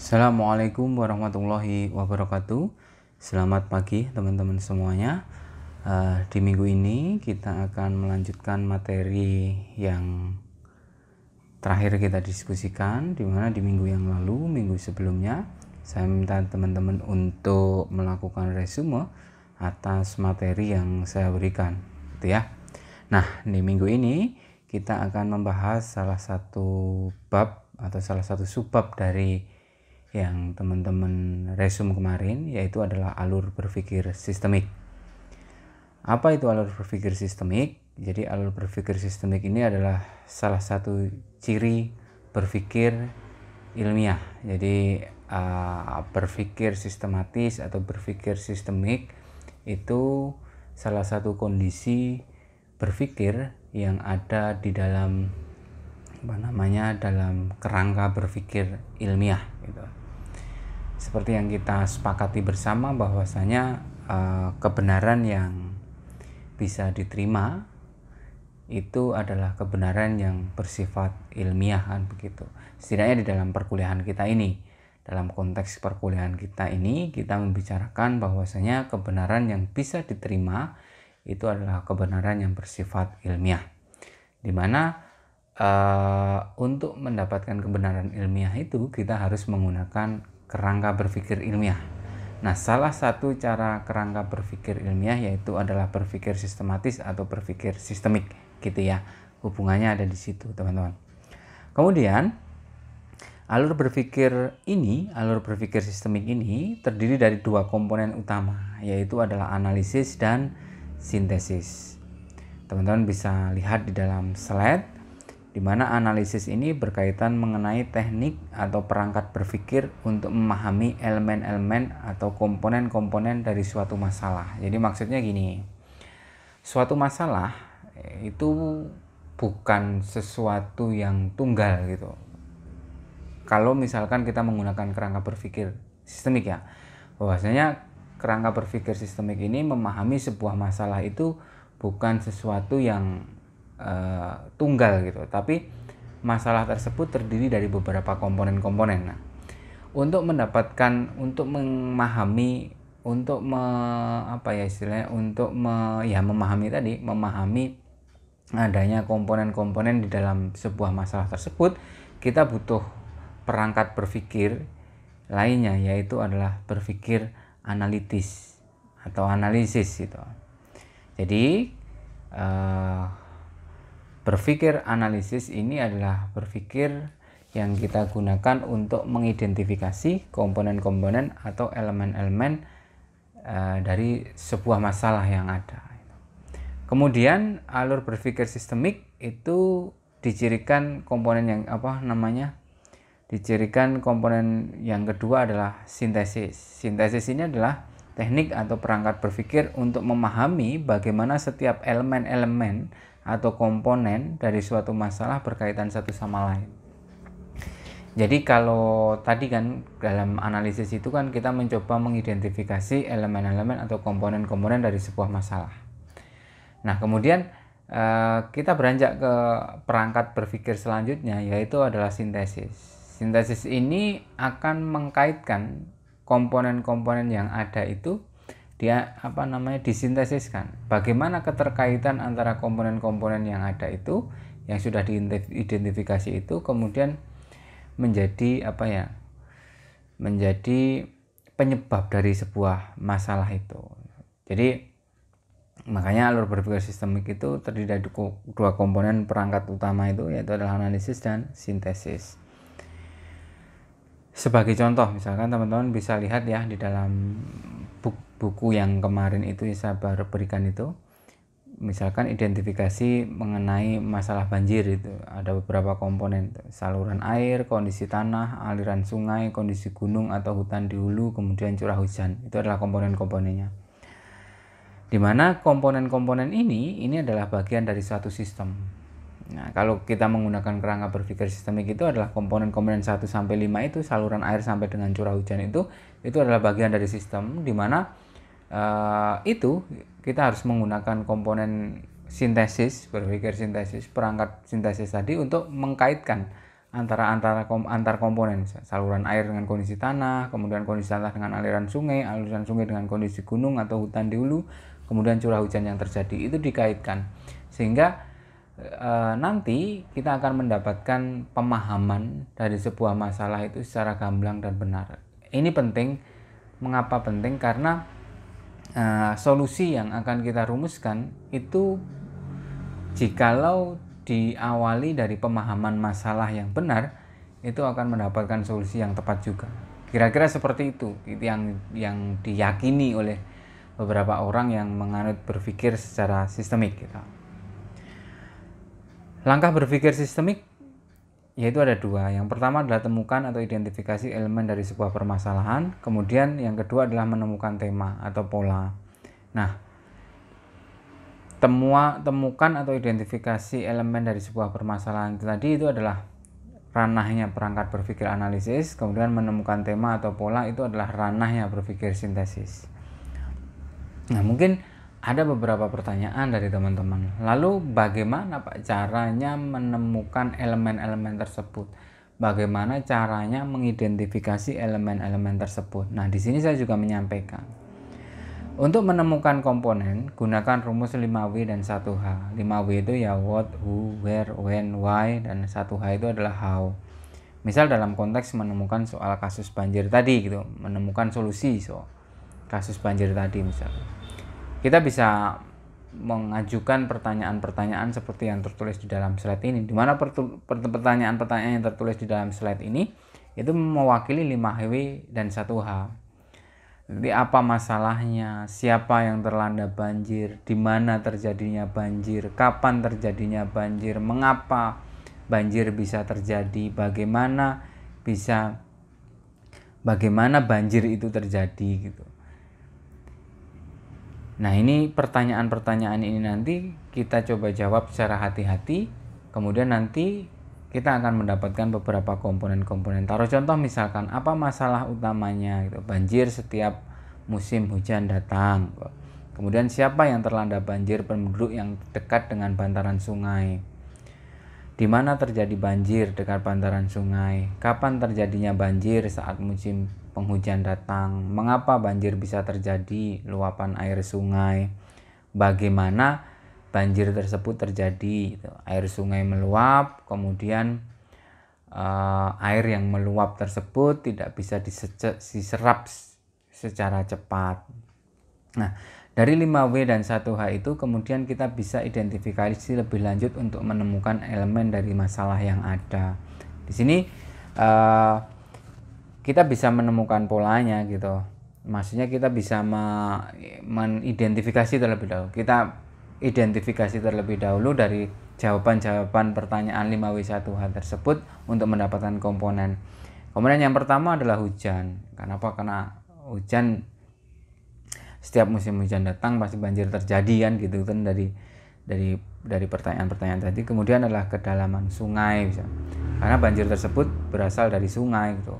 Assalamualaikum warahmatullahi wabarakatuh. Selamat pagi teman-teman semuanya. Di minggu ini kita akan melanjutkan materi yang terakhir kita diskusikan, di mana di minggu yang lalu, minggu sebelumnya, saya minta teman-teman untuk melakukan resume atas materi yang saya berikan, gitu ya. Nah, di minggu ini kita akan membahas salah satu bab atau salah satu subbab dari yang teman-teman resume kemarin, yaitu adalah alur berpikir sistemik. Apa itu alur berpikir sistemik? Jadi alur berpikir sistemik ini adalah salah satu ciri berpikir ilmiah. Jadi berpikir sistematis atau berpikir sistemik itu salah satu kondisi berpikir yang ada di dalam dalam kerangka berpikir ilmiah gitu. Seperti yang kita sepakati bersama bahwasanya kebenaran yang bisa diterima itu adalah kebenaran yang bersifat ilmiah, kan begitu. Setidaknya di dalam perkuliahan kita ini, dalam konteks perkuliahan kita ini, kita membicarakan bahwasanya kebenaran yang bisa diterima itu adalah kebenaran yang bersifat ilmiah, di mana untuk mendapatkan kebenaran ilmiah itu kita harus menggunakan kerangka berpikir ilmiah. Nah, salah satu cara kerangka berpikir ilmiah yaitu adalah berpikir sistematis atau berpikir sistemik, gitu ya. Hubungannya ada di situ, teman-teman. Kemudian, alur berpikir sistemik ini terdiri dari dua komponen utama, yaitu adalah analisis dan sintesis. Teman-teman bisa lihat di dalam slide, di mana analisis ini berkaitan mengenai teknik atau perangkat berpikir untuk memahami elemen-elemen atau komponen-komponen dari suatu masalah. Jadi maksudnya gini, suatu masalah itu bukan sesuatu yang tunggal gitu. Kalau misalkan kita menggunakan kerangka berpikir sistemik ya, bahwasanya kerangka berpikir sistemik ini memahami sebuah masalah itu bukan sesuatu yang tunggal gitu, tapi masalah tersebut terdiri dari beberapa komponen-komponen. Nah, untuk memahami adanya komponen-komponen di dalam sebuah masalah tersebut, kita butuh perangkat berpikir lainnya, yaitu adalah berpikir analitis atau analisis gitu. Jadi berpikir analisis ini adalah berpikir yang kita gunakan untuk mengidentifikasi komponen-komponen atau elemen-elemen dari sebuah masalah yang ada. Kemudian alur berpikir sistemik itu dicirikan komponen yang kedua adalah sintesis. Sintesis ini adalah teknik atau perangkat berpikir untuk memahami bagaimana setiap elemen-elemen atau komponen dari suatu masalah berkaitan satu sama lain. Jadi kalau tadi kan dalam analisis itu kan kita mencoba mengidentifikasi elemen-elemen atau komponen-komponen dari sebuah masalah. Nah, kemudian kita beranjak ke perangkat berpikir selanjutnya, yaitu adalah sintesis. Sintesis ini akan mengkaitkan komponen-komponen yang ada itu disintesiskan. Bagaimana keterkaitan antara komponen-komponen yang ada itu, yang sudah diidentifikasi itu, kemudian menjadi penyebab dari sebuah masalah itu. Jadi makanya alur berpikir sistemik itu terdiri dari dua komponen perangkat utama itu, yaitu adalah analisis dan sintesis. Sebagai contoh, misalkan teman-teman bisa lihat ya di dalam buku yang kemarin itu saya baru berikan itu, misalkan identifikasi mengenai masalah banjir itu ada beberapa komponen, saluran air, kondisi tanah, aliran sungai, kondisi gunung atau hutan di hulu, kemudian curah hujan. Itu adalah komponen-komponennya, di mana komponen-komponen ini adalah bagian dari suatu sistem. Nah, kalau kita menggunakan kerangka berpikir sistemik itu adalah komponen-komponen 1 sampai 5 itu, saluran air sampai dengan curah hujan itu adalah bagian dari sistem, di mana itu kita harus menggunakan komponen sintesis, berpikir sintesis, perangkat sintesis tadi untuk mengkaitkan antar komponen, saluran air dengan kondisi tanah, kemudian kondisi tanah dengan aliran sungai dengan kondisi gunung atau hutan di hulu, kemudian curah hujan yang terjadi, itu dikaitkan sehingga nanti kita akan mendapatkan pemahaman dari sebuah masalah itu secara gamblang dan benar. Ini penting. Mengapa penting? Karena solusi yang akan kita rumuskan itu jikalau diawali dari pemahaman masalah yang benar, itu akan mendapatkan solusi yang tepat juga. Kira-kira seperti itu yang diyakini oleh beberapa orang yang menganut berpikir secara sistemik gitu. Langkah berpikir sistemik yaitu ada dua. Yang pertama adalah temukan atau identifikasi elemen dari sebuah permasalahan. Kemudian yang kedua adalah menemukan tema atau pola. Nah, temukan atau identifikasi elemen dari sebuah permasalahan tadi itu adalah ranahnya perangkat berpikir analisis. Kemudian menemukan tema atau pola itu adalah ranahnya berpikir sintesis. Nah, mungkin ada beberapa pertanyaan dari teman-teman. Lalu bagaimana Pak caranya menemukan elemen-elemen tersebut? Bagaimana caranya mengidentifikasi elemen-elemen tersebut? Nah, di sini saya juga menyampaikan. Untuk menemukan komponen, gunakan rumus 5W dan 1H. 5W itu ya what, who, where, when, why, dan 1H itu adalah how. Misal dalam konteks menemukan soal kasus banjir tadi gitu, menemukan solusi soal kasus banjir tadi misalnya. Kita bisa mengajukan pertanyaan-pertanyaan seperti yang tertulis di dalam slide ini, di mana pertanyaan-pertanyaan yang tertulis di dalam slide ini itu mewakili 5W dan 1H. Jadi apa masalahnya, siapa yang terlanda banjir, di mana terjadinya banjir, kapan terjadinya banjir, mengapa banjir bisa terjadi, bagaimana banjir itu terjadi gitu. Nah, ini pertanyaan-pertanyaan ini nanti kita coba jawab secara hati-hati, kemudian nanti kita akan mendapatkan beberapa komponen-komponen. Taruh contoh misalkan, apa masalah utamanya gitu, banjir setiap musim hujan datang. Kemudian siapa yang terlanda banjir, penduduk yang dekat dengan bantaran sungai. Di mana terjadi banjir dekat bantaran sungai? Kapan terjadinya banjir saat musim penghujan datang? Mengapa banjir bisa terjadi? Luapan air sungai. Bagaimana banjir tersebut terjadi? Air sungai meluap, kemudian air yang meluap tersebut tidak bisa diserap secara cepat. Nah, dari 5W dan 1H itu kemudian kita bisa identifikasi lebih lanjut untuk menemukan elemen dari masalah yang ada. Di sini kita bisa menemukan polanya gitu. Maksudnya kita bisa mengidentifikasi terlebih dahulu. Kita identifikasi terlebih dahulu dari jawaban-jawaban pertanyaan 5W 1H tersebut untuk mendapatkan komponen. Komponen yang pertama adalah hujan. Kenapa? Karena hujan setiap musim hujan datang pasti banjir terjadi kan gitu kan, dari pertanyaan-pertanyaan tadi. Kemudian adalah kedalaman sungai bisa. Karena banjir tersebut berasal dari sungai gitu.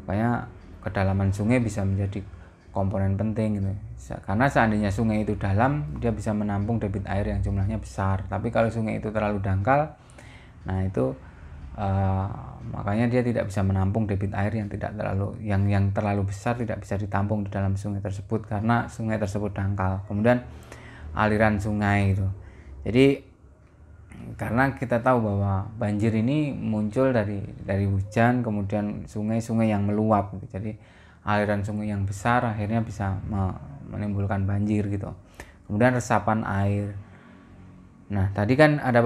Makanya kedalaman sungai bisa menjadi komponen penting gitu. Karena seandainya sungai itu dalam, dia bisa menampung debit air yang jumlahnya besar. Tapi kalau sungai itu terlalu dangkal, nah itu makanya dia tidak bisa menampung debit air yang terlalu besar, tidak bisa ditampung di dalam sungai tersebut karena sungai tersebut dangkal. Kemudian aliran sungai itu. Jadi karena kita tahu bahwa banjir ini muncul dari hujan, kemudian sungai-sungai yang meluap gitu. Jadi aliran sungai yang besar akhirnya bisa menimbulkan banjir gitu. Kemudian resapan air. Nah, tadi kan ada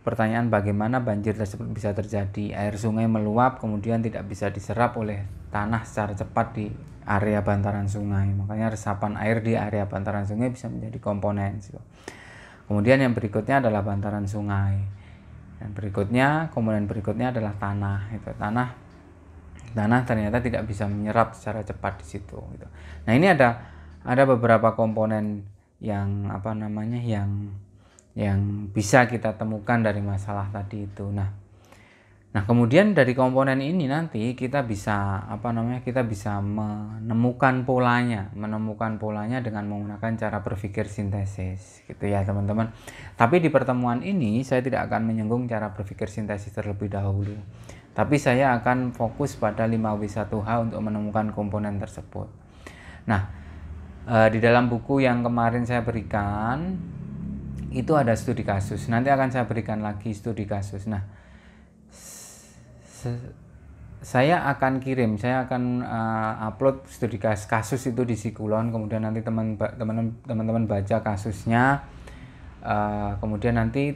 pertanyaan bagaimana banjir tersebut bisa terjadi. Air sungai meluap kemudian tidak bisa diserap oleh tanah secara cepat di area bantaran sungai. Makanya resapan air di area bantaran sungai bisa menjadi komponen. Kemudian yang berikutnya adalah bantaran sungai. Dan komponen berikutnya adalah tanah. Tanah ternyata tidak bisa menyerap secara cepat di situ. Nah, ini ada beberapa komponen yang yang bisa kita temukan dari masalah tadi itu. Nah, Nah, kemudian dari komponen ini nanti kita bisa kita bisa menemukan polanya dengan menggunakan cara berpikir sintesis gitu ya, teman-teman. Tapi di pertemuan ini saya tidak akan menyinggung cara berpikir sintesis terlebih dahulu. Tapi saya akan fokus pada 5W1H untuk menemukan komponen tersebut. Nah, di dalam buku yang kemarin saya berikan itu ada studi kasus. Nanti akan saya berikan lagi studi kasus. Nah, saya akan upload studi kasus itu di Sikulon, kemudian nanti teman-teman baca kasusnya, kemudian nanti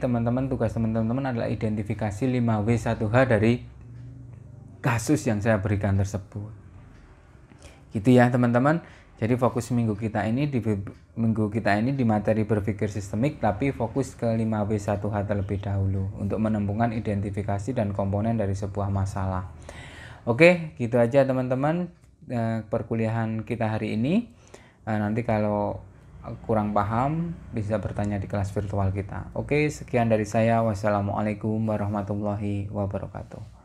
tugas teman-teman adalah identifikasi 5W1H dari kasus yang saya berikan tersebut gitu ya, teman-teman. Jadi fokus minggu kita ini di materi berpikir sistemik, tapi fokus ke 5W1H terlebih dahulu untuk menemukan identifikasi dan komponen dari sebuah masalah. Oke, gitu aja teman-teman perkuliahan kita hari ini. Nanti kalau kurang paham bisa bertanya di kelas virtual kita. Oke, sekian dari saya. Wassalamualaikum warahmatullahi wabarakatuh.